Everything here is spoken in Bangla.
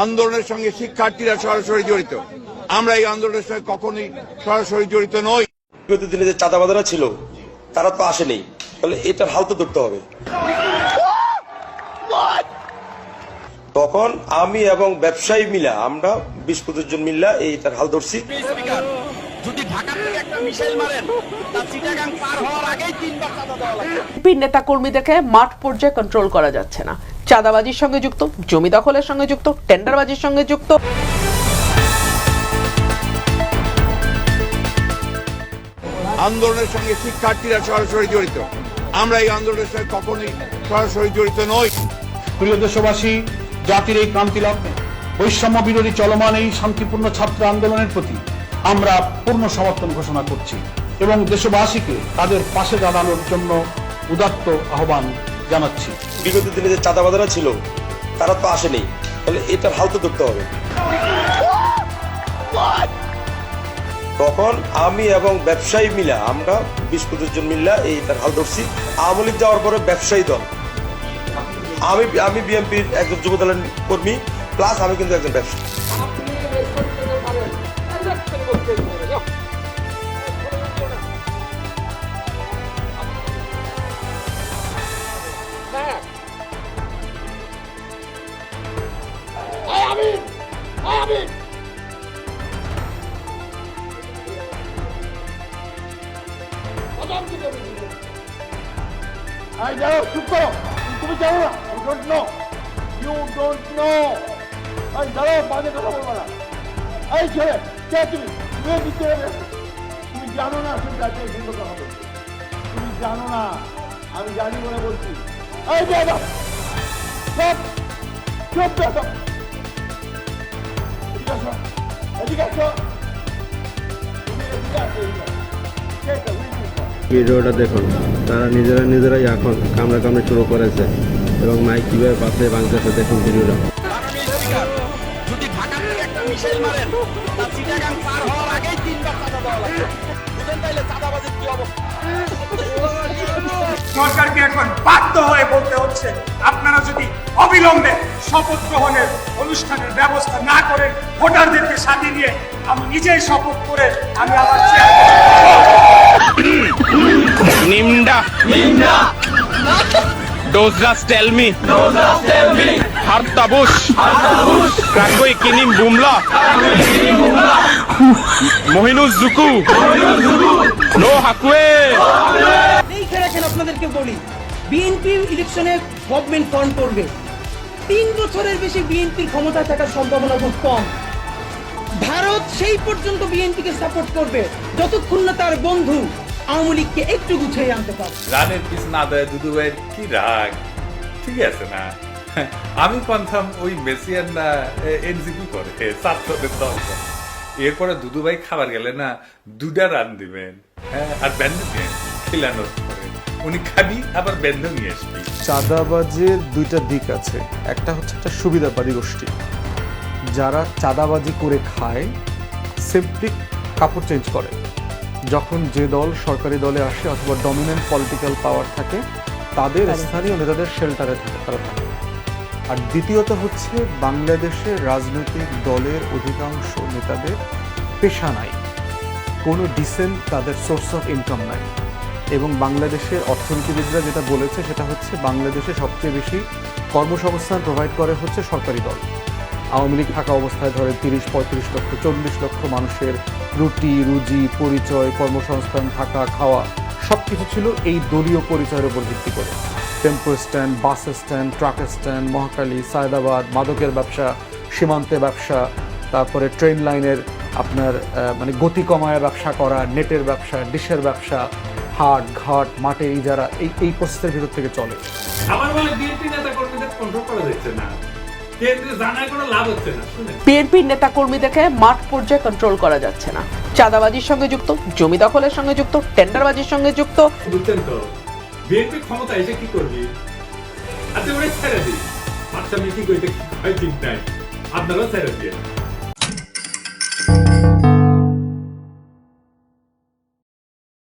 আন্দোলনের সঙ্গে শিক্ষার্থীরা সরাসরি জড়িত। আমরা এই আন্দোলনের সঙ্গে কখনোই সরাসরি জড়িত নই। বিগত দিনে যে চাঁদাবাজারা ছিল তারা তো আসেনি, তাহলে এটার হাল তো ধরতে হবে। তখন আমি এবং ব্যবসায়ী মিলা, আমরা 20-25 জন মিল্লা এইটার হাল ধরছি। যদি ঢাকা থেকে একটা মিসাইল মারেন তা চিটাগাং পার হওয়ার আগেই 3 বার চাঁদা দেওয়া লাগবে। বিএনপি নেতা কর্মীদেরকে মাঠ পর্যায়ে কন্ট্রোল করা যাচ্ছে না। চাঁদাবাজির সঙ্গে যুক্ত, জমি দখলের সঙ্গে যুক্ত, টেন্ডারবাজির সঙ্গে যুক্ত। আন্দোলনের সঙ্গে শিক্ষার্থীরা সরাসরি জড়িত। আমরা এই আন্দোলনের সঙ্গে কখনোই সরাসরি জড়িত নই। প্রিয় দেশবাসী, জাতির এই ক্রান্তি লগ্নে বৈষম্য বিরোধী চলমান এই শান্তিপূর্ণ ছাত্র আন্দোলনের প্রতি আমরা পূর্ণ সমর্থন ঘোষণা করছি এবং দেশবাসীকে তাদের পাশে দাঁড়ানোর জন্য উদাত্ত আহ্বান জানাচ্ছি। বিগত দিনে যে চাঁদাবাজারা ছিল তারা তো আসেনি, তাহলে এটার হাল তো ধরতে হবে। তখন আমি এবং ব্যবসায়ী মিলা, আমরা 20-25 জন মিল্লা এইটার হাল ধরছি। আওয়ামী লীগ যাওয়ার পরে ব্যবসায়ী দল, আমি বিএনপির একজন যুব দলের কর্মী, প্লাস আমি কিন্তু একজন ব্যবসায়ী। তুমি জানো না, ইউ ডোন্ট নো। দাঁড়াও, বাজে কথা বলবো না। এই ছেলে, কে তুমি? তুমি জানো না সিদ্ধান্ত হবে। তুমি জানো না, আমি জানি বলে বলছি। এই দাদা, সব চুপ দাদা, এদিকে আসো, এদিকে আসো, তুমি এদিকে আসো, এদিকে। ভিডিওটা দেখুন, তারা নিজেরাই এখন কামড়ে শুরু করেছে এবং মাইক কিভাবে পাশে ভাঙতেছে, দেখুন ভিডিওটা। যদি ঢাকা থেকে একটা মিসাইল মারেন তা চিটাগাং পার হওয়ার আগেই 3 বার চাঁদা দেওয়া লাগবে। বুঝেন তাইলে চাঁদাবাজির কি অবস্থা? সরকারকে এখন বাধ্য হয়ে বলতে হচ্ছে, আপনারা যদি অবিলম্বে শপথ গ্রহণের অনুষ্ঠানের ব্যবস্থা না করেন, ভোটারদেরকে সাথে নিয়ে আমি নিজেই শপথ করে আমি আমার Nimda. Dozras tell me. Hartabush. Krakoi kinim bumla. Mohinuz Zuku. No hakwe. এই খেলা আপনাদেরকে বলি, বিএনপি ইলেকশনে গভর্নমেন্ট ফর্ম করবে, 3 বছরের বেশি বিএনপির ক্ষমতা থাকার সম্ভাবনা খুব কম। ভারত সেই পর্যন্ত বিএনপিকে সাপোর্ট করবে যতক্ষণ না তার বন্ধু আওয়ামী লীগকে একটু গুছিয়ে আনতে পারে। রানের পিছ না দেয় দুদু ভাইয়ের কি রাগ, ঠিক আছে না? আমি কনফার্ম ওই মেসিয়ানরা এনজিপি করে, ছাত্রদের দল করে। এরপরে দুদু ভাই খাবার গেলে না 2টা রান দিবেন, হ্যাঁ, আর ব্যান্ড দিবেন খিলানোর পরে। উনি খাবি আবার ব্যান্ড নিয়ে আসবি। চাঁদাবাজির 2টা দিক আছে। একটা হচ্ছে একটা সুবিধাবাদী গোষ্ঠী, যারা চাঁদাবাজি করে খায়, সিম্পলি কাপড় চেঞ্জ করে। যখন যে দল সরকারি দলে আসে অথবা ডমিনেন্ট পলিটিক্যাল পাওয়ার থাকে, তাদের স্থানীয় নেতাদের শেল্টারে তারা থাকে। আর দ্বিতীয়ত হচ্ছে বাংলাদেশের রাজনৈতিক দলের অধিকাংশ নেতাদের পেশা নাই, কোনো ডিসেন্ট তাদের সোর্স অফ ইনকাম নাই। এবং বাংলাদেশের অর্থনীতিবিদরা যেটা বলেছে সেটা হচ্ছে বাংলাদেশে সবচেয়ে বেশি কর্মসংস্থান প্রোভাইড করে হচ্ছে সরকারি দল। আওয়ামী লীগ থাকা অবস্থায় ধরে 30-35 লক্ষ 40 লক্ষ মানুষের রুটি রুজি, পরিচয়, কর্মসংস্থান, থাকা খাওয়া সব কিছু ছিল এই দলীয় পরিচয়ের উপর ভিত্তি করে। Tempo stand, bus stand, truck stand, Mohakhali, Sayedabad, মাদকের ব্যবসা, সীমান্তে ব্যবসা, তারপরে ট্রেন লাইনের আপনার গতি কমায় ব্যবসা করা, নেটের ব্যবসা, ডিশের ব্যবসা, হাট ঘাট মাঠে ইজারা, এই প্রসেসের ভিতর থেকে চলে। আমার বলে বিএনপি নেতা কর্মীদের কন্ট্রোল করা যাচ্ছে না, বিএনপির নেতা কর্মীদেরকে মাঠ পর্যায়ে কন্ট্রোল করা যাচ্ছে না। চাঁদাবাজির সঙ্গে যুক্ত, জমি দখলের সঙ্গে যুক্ত, টেন্ডারবাজির সঙ্গে যুক্ত। বুঝছেন তো, বিএনপি ক্ষমতা এসে কি করবি? আচ্ছা ওরা ছেড়ে দিই, আচ্ছা মিটিং করতে ঠিক নাই, আপনারাও ছেড়ে দিয়ে